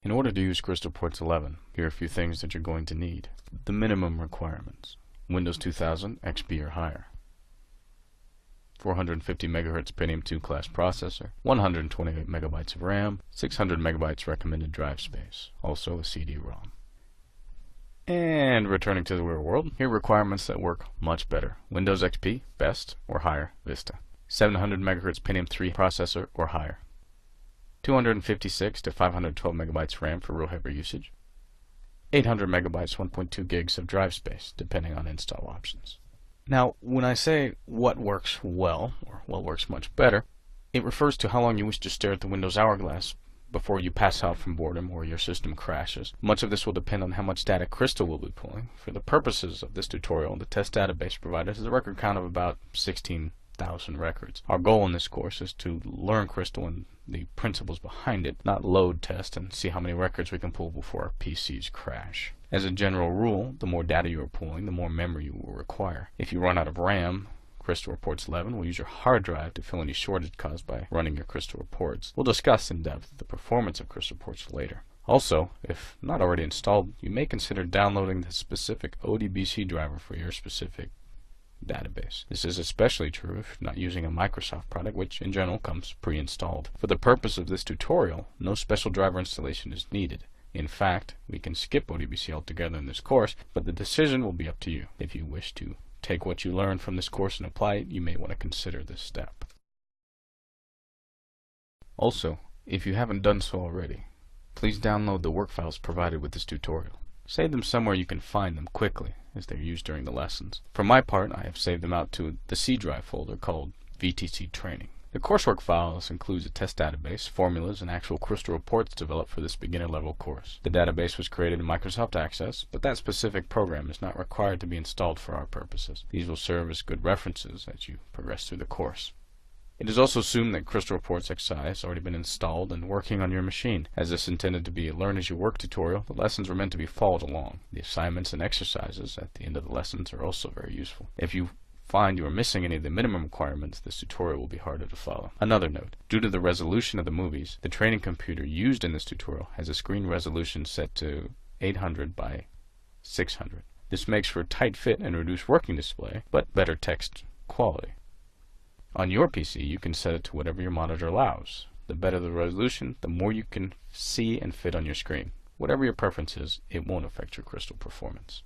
In order to use Crystal Ports 11, here are a few things that you're going to need. The minimum requirements: Windows 2000 XP or higher, 450 MHz Pentium 2 class processor, 128 MB of RAM, 600 MB recommended drive space, also a CD-ROM. And returning to the real world, here are requirements that work much better. Windows XP, best, or higher, Vista. 700 MHz Pentium 3 processor or higher. 256 to 512 MB RAM for real heavy usage. 800 MB 1.2 gigs of drive space, depending on install options. Now, when I say what works well, or what works much better, it refers to how long you wish to stare at the Windows hourglass before you pass out from boredom or your system crashes. Much of this will depend on how much data Crystal will be pulling. For the purposes of this tutorial, the test database provided is a record count of about 16,000 records. Our goal in this course is to learn Crystal and the principles behind it, not load test and see how many records we can pull before our PCs crash. As a general rule, the more data you are pulling, the more memory you will require. If you run out of RAM, Crystal Reports 11 will use your hard drive to fill any shortage caused by running your Crystal reports. We'll discuss in depth the performance of Crystal reports later. Also, if not already installed, you may consider downloading the specific ODBC driver for your specific database. This is especially true if you're not using a Microsoft product, which in general comes pre-installed. For the purpose of this tutorial, no special driver installation is needed. In fact, we can skip ODBC altogether in this course, but the decision will be up to you. If you wish to take what you learned from this course and apply it, you may want to consider this step. Also, if you haven't done so already, please download the work files provided with this tutorial. Save them somewhere you can find them quickly, as they're used during the lessons. For my part, I have saved them out to the C drive folder called VTC Training. The coursework files includes a test database, formulas, and actual Crystal reports developed for this beginner level course. The database was created in Microsoft Access, but that specific program is not required to be installed for our purposes. These will serve as good references as you progress through the course. It is also assumed that Crystal Reports XI has already been installed and working on your machine. As this is intended to be a learn-as-you-work tutorial, the lessons were meant to be followed along. The assignments and exercises at the end of the lessons are also very useful. If you find you are missing any of the minimum requirements, this tutorial will be harder to follow. Another note: due to the resolution of the movies, the training computer used in this tutorial has a screen resolution set to 800 by 600. This makes for a tight fit and reduced working display, but better text quality. On your PC, you can set it to whatever your monitor allows. The better the resolution, the more you can see and fit on your screen. Whatever your preference is, it won't affect your Crystal performance.